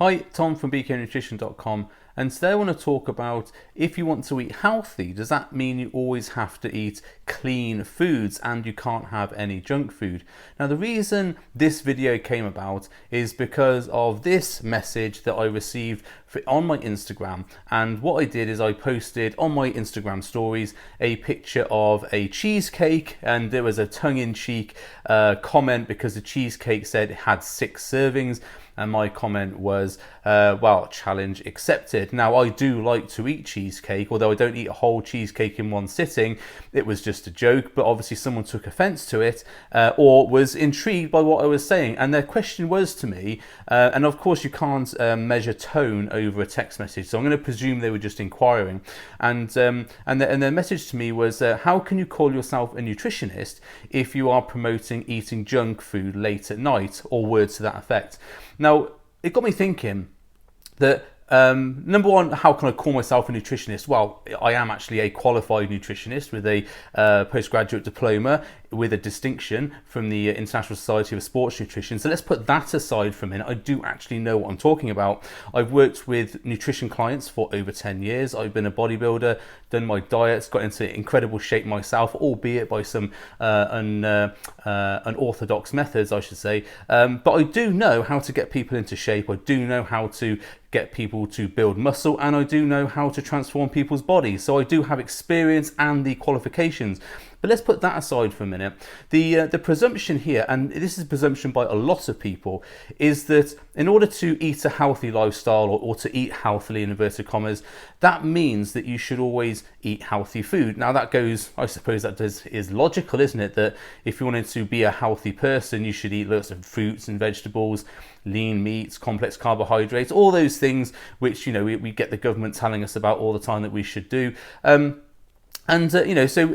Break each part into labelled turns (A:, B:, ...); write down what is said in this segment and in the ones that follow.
A: Hi, Tom from bknutrition.com, and today I want to talk about if you want to eat healthy, does that mean you always have to eat clean foods and you can't have any junk food? Now, the reason this video came about is because of this message that I received on my Instagram, and what I did is I posted on my Instagram stories a picture of a cheesecake, and there was a tongue-in-cheek comment because the cheesecake said it had 6 servings. And my comment was, well, challenge accepted. Now, I do like to eat cheesecake, although I don't eat a whole cheesecake in one sitting. It was just a joke, but obviously someone took offense to it or was intrigued by what I was saying. And their question was to me, and of course you can't measure tone over a text message, so I'm going to presume they were just inquiring. And their message to me was, how can you call yourself a nutritionist if you are promoting eating junk food late at night, or words to that effect? Now, it got me thinking that, number one, how can I call myself a nutritionist? Well, I am actually a qualified nutritionist with a postgraduate diploma with a distinction from the International Society of Sports Nutrition. So let's put that aside for a minute. I do actually know what I'm talking about. I've worked with nutrition clients for over 10 years. I've been a bodybuilder, done my diets, got into incredible shape myself, albeit by some unorthodox methods, I should say. But I do know how to get people into shape. I do know how to get people to build muscle, and I do know how to transform people's bodies. So I do have experience and the qualifications. But let's put that aside for a minute. The presumption here, and this is a presumption by a lot of people, is that in order to eat a healthy lifestyle, or to eat healthily in inverted commas, that means that you should always eat healthy food. Now that goes, I suppose that is logical, isn't it? That if you wanted to be a healthy person, you should eat lots of fruits and vegetables, lean meats, complex carbohydrates, all those things which, you know, we get the government telling us about all the time that we should do. So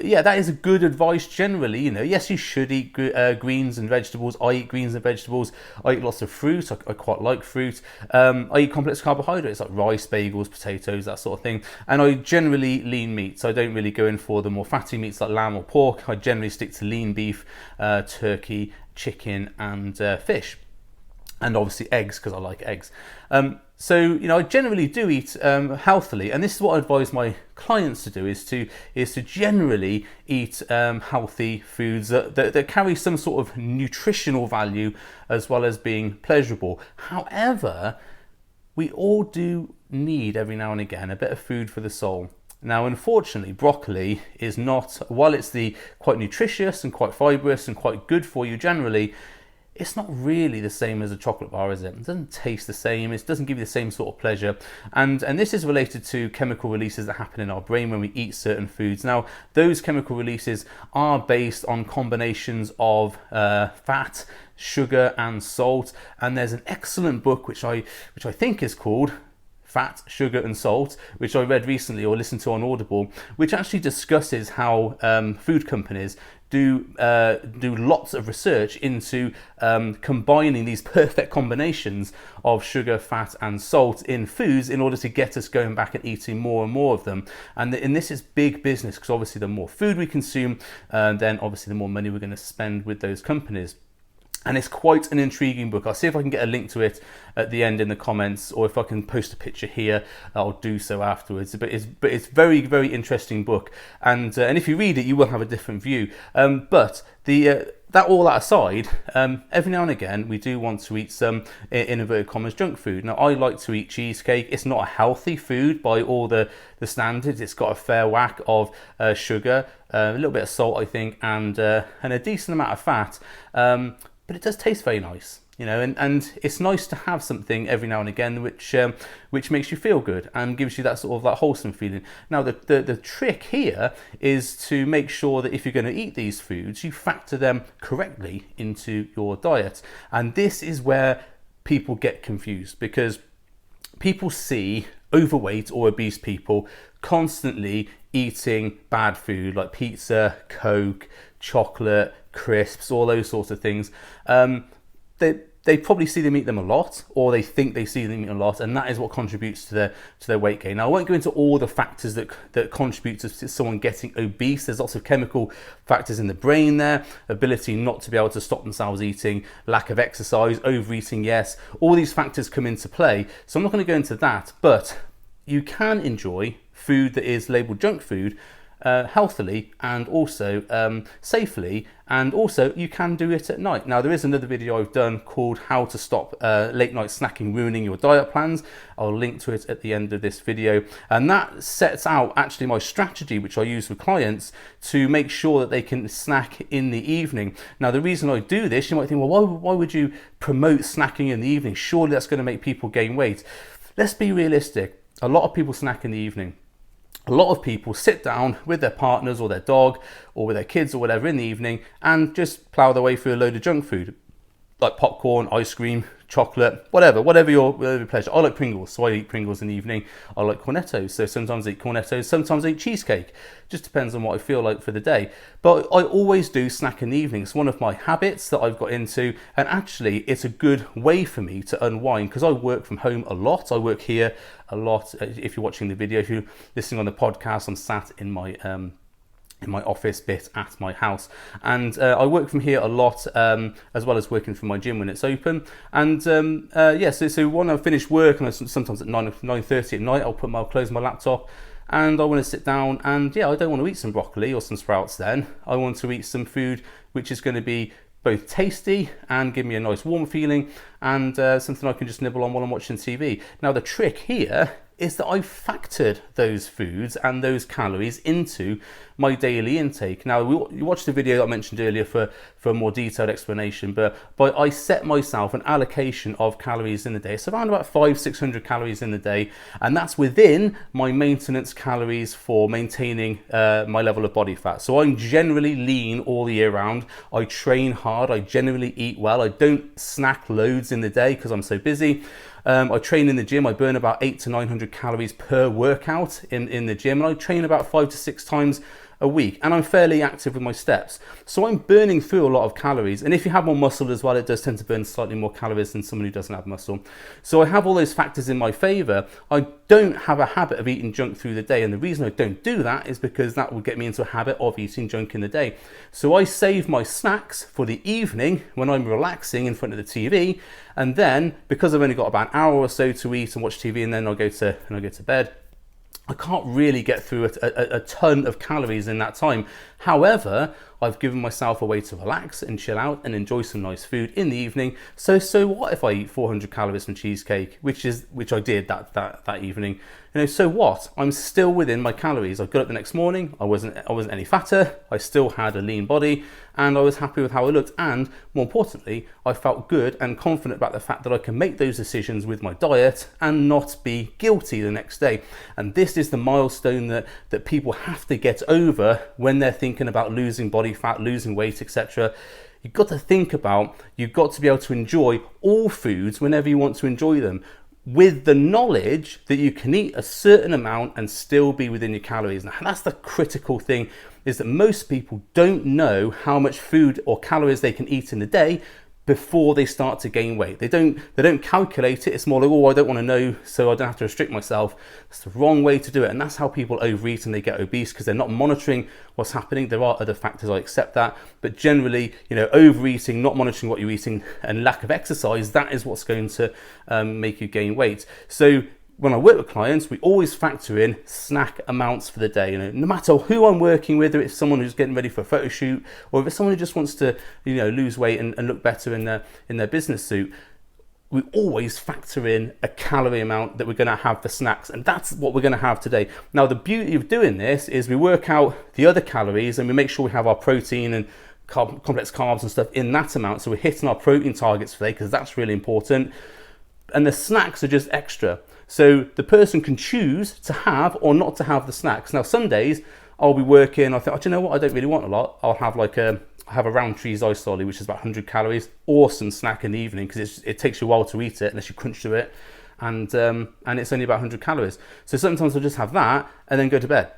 A: yeah, that is a good advice generally. You know, yes, you should eat greens and vegetables. I eat greens and vegetables. I eat lots of fruit. I quite like fruit. I eat complex carbohydrates like rice, bagels, potatoes, that sort of thing. And I generally lean meats. I don't really go in for the more fatty meats like lamb or pork. I generally stick to lean beef, turkey, chicken, and fish. And obviously eggs, because I like eggs. So, you know, I generally do eat healthily, and this is what I advise my clients to do, is to generally eat healthy foods that carry some sort of nutritional value as well as being pleasurable. However, we all do need every now and again a bit of food for the soul. Now, unfortunately, broccoli is not, while it's quite nutritious and quite fibrous and quite good for you generally, it's not really the same as a chocolate bar, is it? It doesn't taste the same. It doesn't give you the same sort of pleasure. And this is related to chemical releases that happen in our brain when we eat certain foods. Now, those chemical releases are based on combinations of fat, sugar, and salt. And there's an excellent book which I think is called Fat, Sugar and Salt, which I read recently or listened to on Audible, which actually discusses how food companies do lots of research into combining these perfect combinations of sugar, fat and salt in foods in order to get us going back and eating more and more of them. And this is big business, because obviously the more food we consume, then obviously the more money we're going to spend with those companies. And it's quite an intriguing book. I'll see if I can get a link to it at the end in the comments, or if I can post a picture here, I'll do so afterwards. But it's very, very interesting book, and if you read it, you will have a different view. But all that aside, every now and again we do want to eat some, in inverted commas, junk food. Now, I like to eat cheesecake. It's not a healthy food by all the standards. It's got a fair whack of sugar, a little bit of salt, I think, and a decent amount of fat. But it does taste very nice, you know, and it's nice to have something every now and again which makes you feel good and gives you that sort of that wholesome feeling. Now, the trick here is to make sure that if you're going to eat these foods, you factor them correctly into your diet. And this is where people get confused, because people see overweight or obese people constantly eating bad food like pizza, Coke, chocolate, crisps, all those sorts of things. they probably see them eat them a lot, or they think they see them eat a lot, and that is what contributes to their weight gain. Now, I won't go into all the factors that contribute to someone getting obese. There's lots of chemical factors in the brain there, ability not to be able to stop themselves eating, lack of exercise, overeating, yes. All these factors come into play, so I'm not going to go into that, but you can enjoy food that is labelled junk food healthily and also safely, and also you can do it at night. Now, there is another video I've done called how to stop late night snacking ruining your diet plans. I'll link to it at the end of this video, and that sets out actually my strategy which I use with clients to make sure that they can snack in the evening. Now, the reason I do this, you might think, well, why would you promote snacking in the evening? Surely that's going to make people gain weight. Let's be realistic. A lot of people snack in the evening. A lot of people sit down with their partners or their dog or with their kids or whatever in the evening and just plow their way through a load of junk food, like popcorn, ice cream, chocolate, whatever your pleasure. I like Pringles, so I eat Pringles in the evening. I like cornettos, so sometimes I eat cornettos, sometimes I eat cheesecake. Just depends on what I feel like for the day. But I always do snack in the evening. It's one of my habits that I've got into, and actually it's a good way for me to unwind because I work from home a lot. I work here a lot. If you're watching the video, if you're listening on the podcast, I'm sat in my office bit at my house, and I work from here a lot, as well as working from my gym when it's open. And so when I finish work, and sometimes at 9:30 at night, I'll close my laptop and I want to sit down, and I don't want to eat some broccoli or some sprouts then. I want to eat some food which is going to be both tasty and give me a nice warm feeling, and something I can just nibble on while I'm watching TV. Now, the trick here is that I've factored those foods and those calories into my daily intake. Now, you watched the video that I mentioned earlier for a more detailed explanation, but I set myself an allocation of calories in the day. It's around about 500-600 calories in the day, and that's within my maintenance calories for maintaining my level of body fat. So I'm generally lean all the year round. I train hard. I generally eat well. I don't snack loads in the day because I'm so busy. I train in the gym. I burn about 800 to 900 calories per workout in the gym, and I train about 5 to 6 times a week, and I'm fairly active with my steps, so I'm burning through a lot of calories. And if you have more muscle as well, it does tend to burn slightly more calories than someone who doesn't have muscle. So I have all those factors in my favor. I don't have a habit of eating junk through the day, and the reason I don't do that is because that would get me into a habit of eating junk in the day. So I save my snacks for the evening when I'm relaxing in front of the TV, and then because I've only got about an hour or so to eat and watch TV, and then I go to bed, I can't really get through a ton of calories in that time. However, I've given myself a way to relax and chill out and enjoy some nice food in the evening. So what if I eat 400 calories from cheesecake, which I did that evening? So what? I'm still within my calories. I got up the next morning. I wasn't any fatter. I still had a lean body, and I was happy with how I looked. And more importantly, I felt good and confident about the fact that I can make those decisions with my diet and not be guilty the next day. And this is the milestone that people have to get over when they're thinking about losing body fat, losing weight, etc. You've got to think about, you've got to be able to enjoy all foods whenever you want to enjoy them, with the knowledge that you can eat a certain amount and still be within your calories. Now, that's the critical thing, is that most people don't know how much food or calories they can eat in the day before they start to gain weight. They don't calculate it. It's more like, I don't want to know, so I don't have to restrict myself. It's the wrong way to do it, and that's how people overeat and they get obese, because they're not monitoring what's happening. There are other factors, I accept that, but generally, overeating, not monitoring what you're eating, and lack of exercise, that is what's going to make you gain weight. So when I work with clients, we always factor in snack amounts for the day. No matter who I'm working with, whether it's someone who's getting ready for a photo shoot, or if it's someone who just wants to, lose weight and look better in their business suit, we always factor in a calorie amount that we're going to have for snacks, and that's what we're going to have today. Now, the beauty of doing this is we work out the other calories, and we make sure we have our protein and complex carbs and stuff in that amount, so we're hitting our protein targets for the day, because that's really important. And the snacks are just extra. So the person can choose to have or not to have the snacks. Now, some days I'll be working, I think, do you know what, I don't really want a lot. I'll have a round cheese ice lolly, which is about 100 calories. Awesome snack in the evening, because it takes you a while to eat it unless you crunch through it. And it's only about 100 calories. So sometimes I'll just have that and then go to bed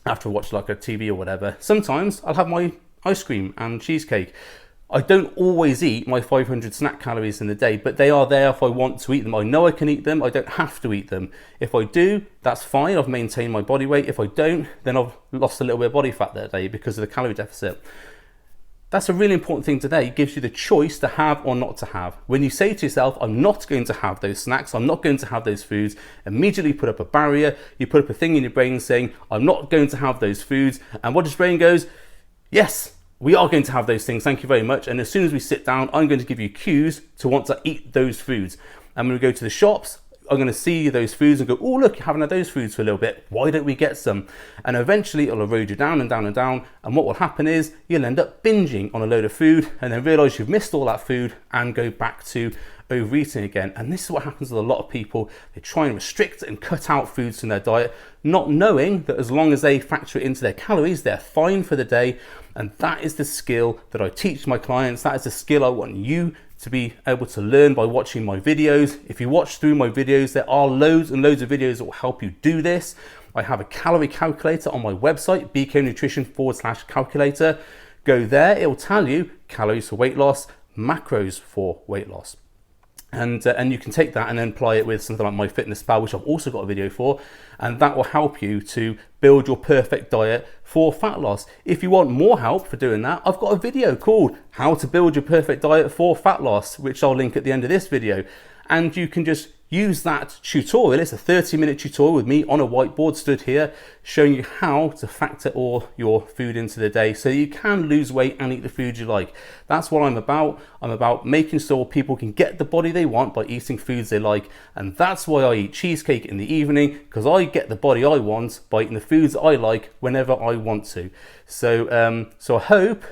A: after I watch a TV or whatever. Sometimes I'll have my ice cream and cheesecake. I don't always eat my 500 snack calories in a day, but they are there if I want to eat them. I know I can eat them. I don't have to eat them. If I do, that's fine. I've maintained my body weight. If I don't, then I've lost a little bit of body fat that day because of the calorie deficit. That's a really important thing today. It gives you the choice to have or not to have. When you say to yourself, I'm not going to have those snacks, I'm not going to have those foods, immediately put up a barrier. You put up a thing in your brain saying, I'm not going to have those foods. And what does your brain goes? Yes, we are going to have those things, thank you very much. And as soon as we sit down, I'm going to give you cues to want to eat those foods. And when we go to the shops, I'm going to see those foods and go, oh, look, you haven't had those foods for a little bit. Why don't we get some? And eventually it'll erode you down and down and down. And what will happen is you'll end up binging on a load of food and then realize you've missed all that food and go back to overeating again. And this is what happens with a lot of people. They try and restrict and cut out foods from their diet, not knowing that as long as they factor it into their calories, they're fine for the day. And that is the skill that I teach my clients. That is the skill I want you to be able to learn by watching my videos. If you watch through my videos, there are loads and loads of videos that will help you do this. I have a calorie calculator on my website, bknutrition/calculator. Go there, it will tell you calories for weight loss, macros for weight loss. And you can take that and then apply it with something like MyFitnessPal, which I've also got a video for, and that will help you to build your perfect diet for fat loss. If you want more help for doing that, I've got a video called How to Build Your Perfect Diet for Fat Loss, which I'll link at the end of this video. And you can just use that tutorial. It's a 30-minute tutorial with me on a whiteboard stood here, showing you how to factor all your food into the day so you can lose weight and eat the food you like. That's what I'm about. I'm about making sure people can get the body they want by eating foods they like. And that's why I eat cheesecake in the evening, because I get the body I want by eating the foods I like whenever I want to. So I hope,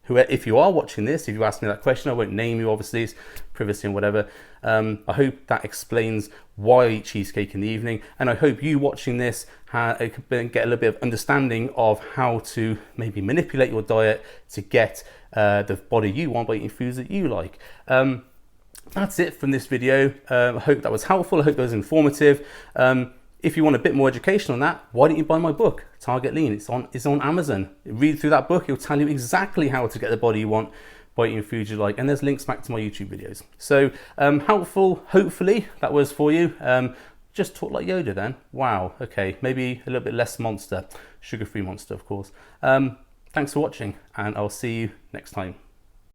A: if you are watching this, if you ask me that question, I won't name you, obviously, it's privacy and whatever. I hope that explains why I eat cheesecake in the evening, and I hope you watching this get a little bit of understanding of how to maybe manipulate your diet to get the body you want by eating foods that you like. That's it from this video. I hope that was helpful. I hope that was informative. If you want a bit more education on that, why don't you buy my book, Target Lean? It's on Amazon. Read through that book, it'll tell you exactly how to get the body you want by eating foods you like, and there's links back to my YouTube videos. So helpful, hopefully that was for you. Just talk like Yoda then. Wow, okay, maybe a little bit less Monster, sugar-free Monster, of course. Thanks for watching, and I'll see you next time.